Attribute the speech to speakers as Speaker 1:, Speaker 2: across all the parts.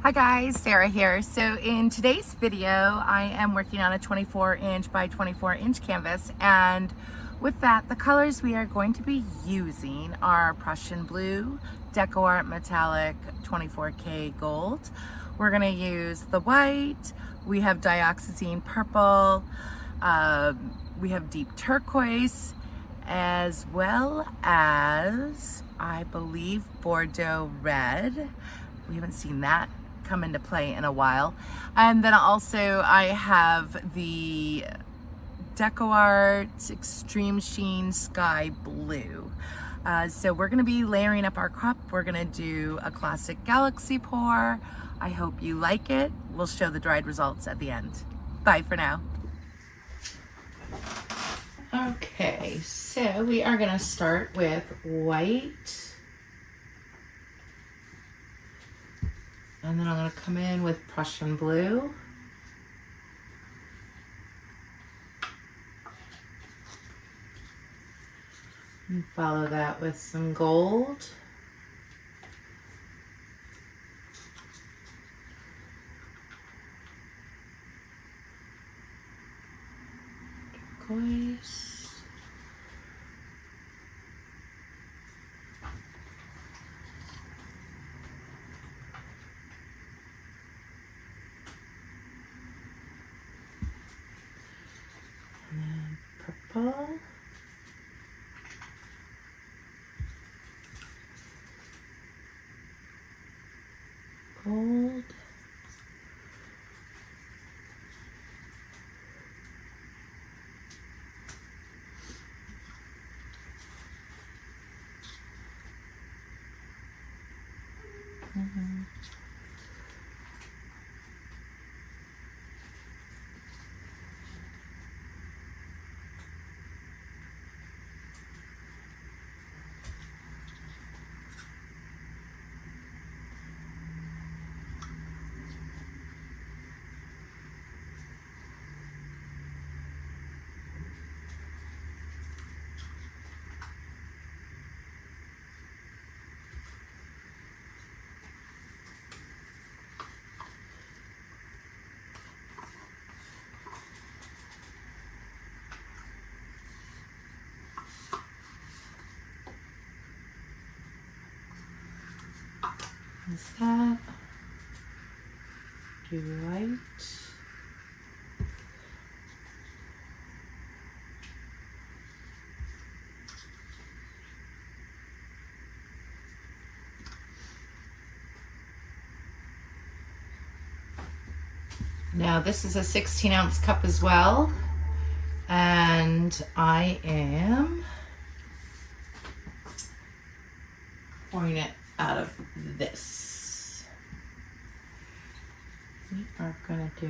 Speaker 1: Hi guys, Sarah here. So in today's video, I am working on a 24-inch by 24-inch canvas, and with that, the colors we are going to be using are Prussian blue, Deco Art Metallic 24K gold. We're going to use the white, we have dioxazine purple, we have deep turquoise, as well as, I believe, bordeaux red. We haven't seen that come into play in a while. And then also I have the Deco Art Extreme Sheen Sky Blue. So we're gonna be layering up our cup. We're gonna do a classic galaxy pour. I hope you like it. We'll show the dried results at the end. Bye for now. Okay, so we are gonna start with white. And then I'm going to come in with Prussian blue. And follow that with some gold. Turquoise. And then purple. Gold. Is that? Do white. Now this is a 16-ounce cup as well, and I am pouring it out of this. We are gonna do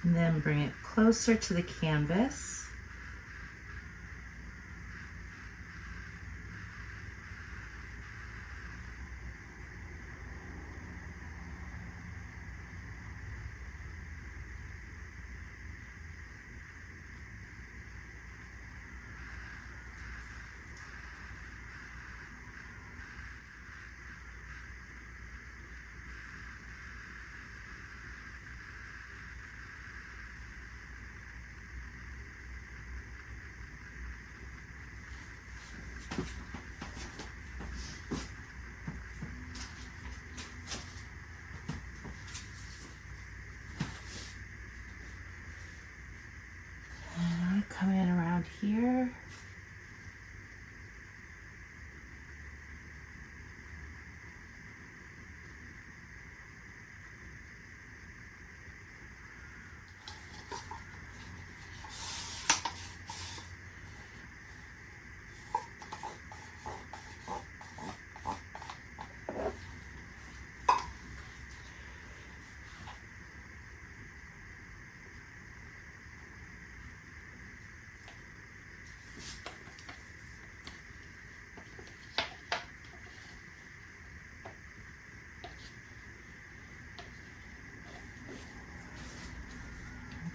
Speaker 1: and then bring it closer to the canvas.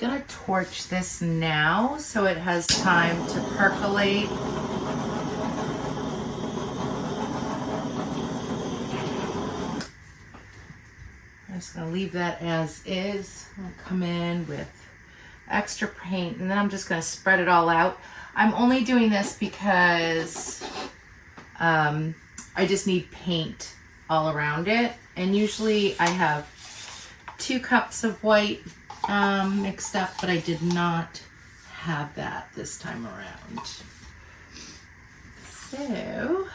Speaker 1: gonna torch this now so it has time to percolate. I'm just gonna leave that as is. I'm gonna come in with extra paint and then I'm just gonna spread it all out. I'm only doing this because I just need paint all around it. And usually I have 2 cups of white mixed up, but I did not have that this time around. So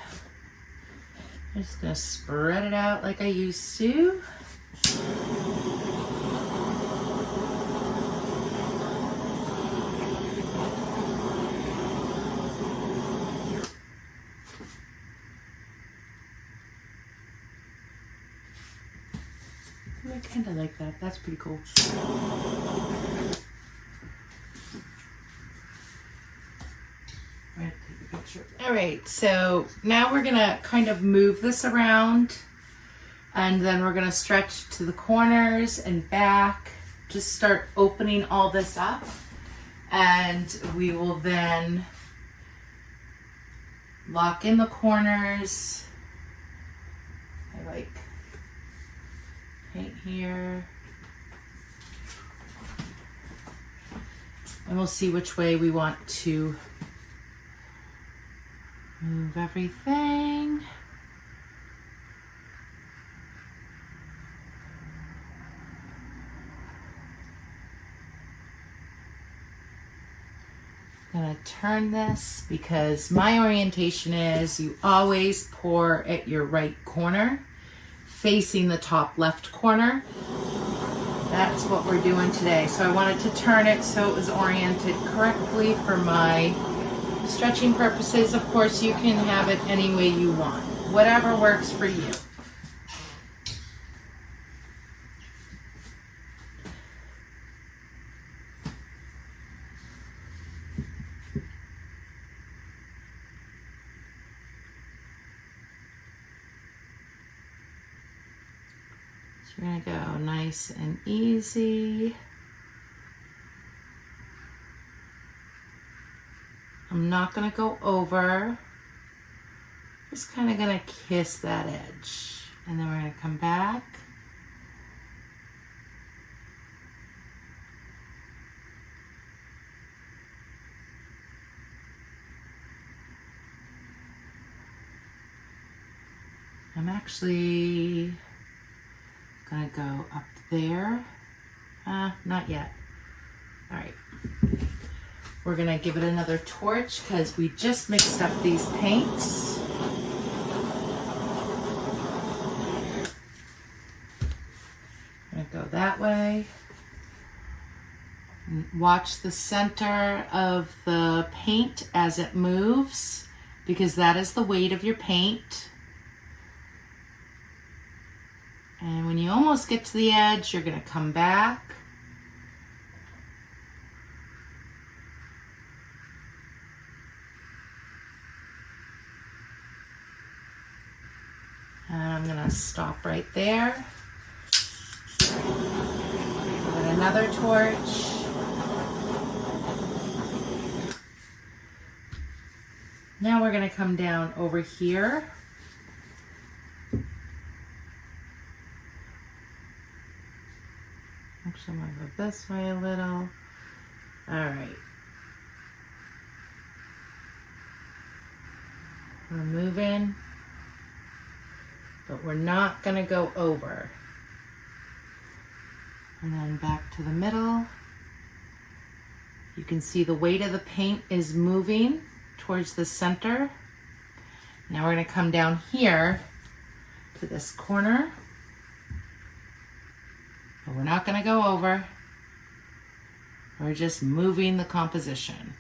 Speaker 1: I'm just gonna spread it out like I used to. I kind of like that. That's pretty cool. Take a picture. All right, so now we're gonna kind of move this around, and then we're gonna stretch to the corners and back. Just start opening all this up, and we will then lock in the corners. I like paint here, and we'll see which way we want to move everything. I'm gonna turn this because my orientation is you always pour at your right corner, facing the top left corner. That's what we're doing today. So I wanted to turn it so it was oriented correctly for my stretching purposes. Of course, you can have it any way you want, whatever works for you. We're gonna go nice and easy. I'm not gonna go over. Just kind of gonna kiss that edge. And then we're gonna come back. I'm actually gonna go up there. Not yet. All right. We're gonna give it another torch because we just mixed up these paints. I'm gonna go that way. Watch the center of the paint as it moves because that is the weight of your paint. And when you almost get to the edge, you're gonna come back. And I'm gonna stop right there. Give it another torch. Now we're gonna come down over here. Actually, I'm gonna go this way a little. All right. We're moving, but we're not gonna go over. And then back to the middle. You can see the weight of the paint is moving towards the center. Now we're gonna come down here to this corner. But we're not gonna go over. We're just moving the composition.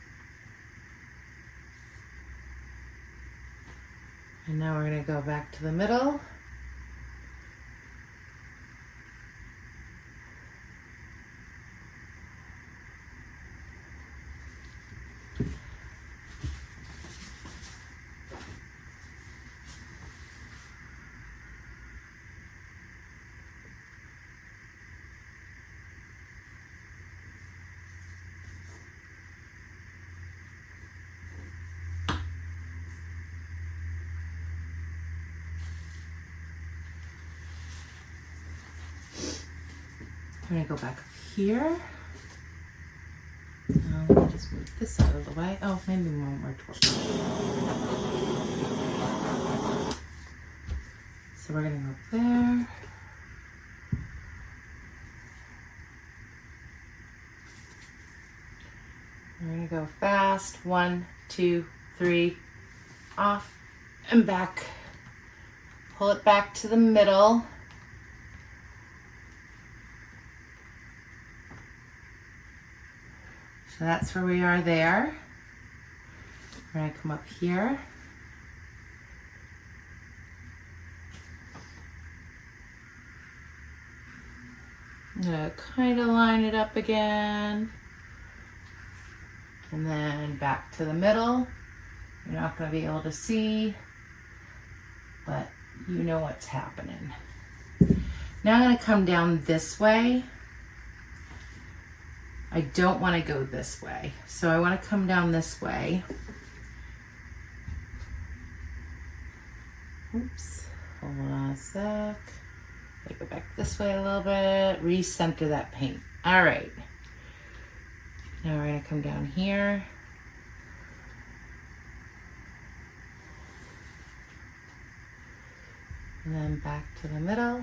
Speaker 1: And now we're gonna go back to the middle. I'm gonna go back up here. Let me just move this out of the way. Oh, maybe more towards. So we're gonna go there. We're gonna go fast. 1, 2, 3, off and back. Pull it back to the middle. So that's where we are there. We're gonna come up here. I'm gonna kind of line it up again. And then back to the middle. You're not gonna be able to see, but you know what's happening. Now I'm gonna come down this way. I don't want to go this way, so I want to come down this way. Oops, hold on a sec. I go back this way a little bit, recenter that paint. All right, now we're going to come down here. And then back to the middle.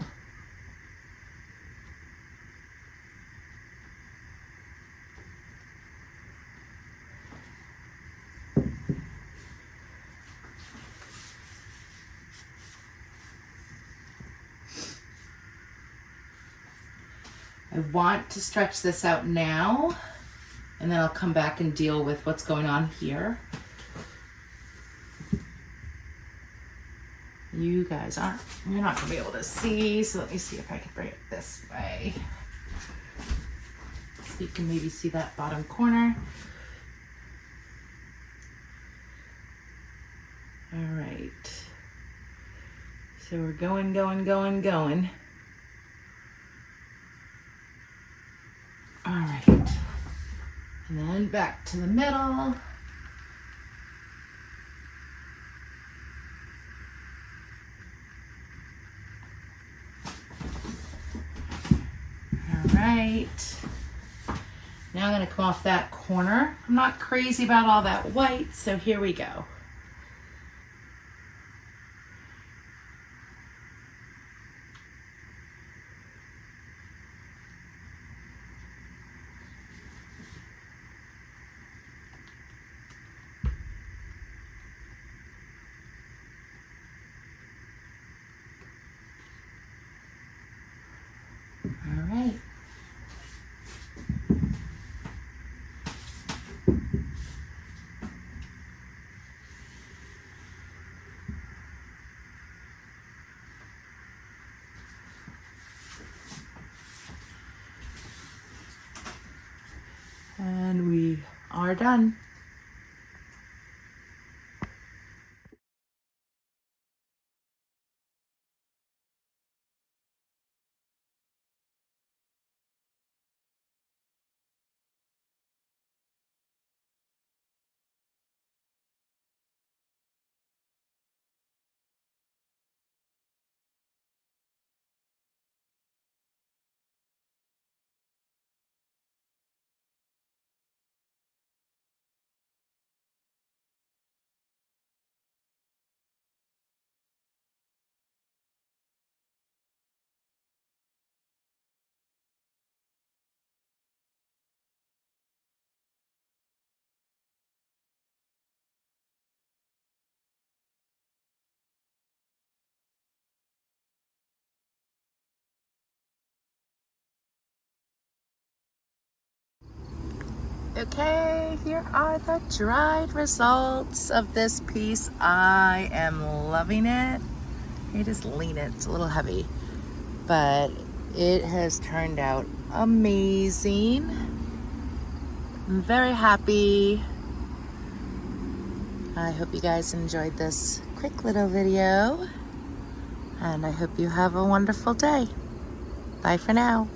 Speaker 1: I want to stretch this out now, and then I'll come back and deal with what's going on here. You guys you're not gonna be able to see, so let me see if I can bring it this way. So you can maybe see that bottom corner. All right. So we're going, going, going, going. All right, and then back to the middle. All right, now I'm gonna come off that corner. I'm not crazy about all that white, so here we go. All right. And we are done. Okay, here are the dried results of this piece. I am loving it. You just lean it, it's a little heavy, but it has turned out amazing. I'm very happy. I hope you guys enjoyed this quick little video, and I hope you have a wonderful day. Bye for now.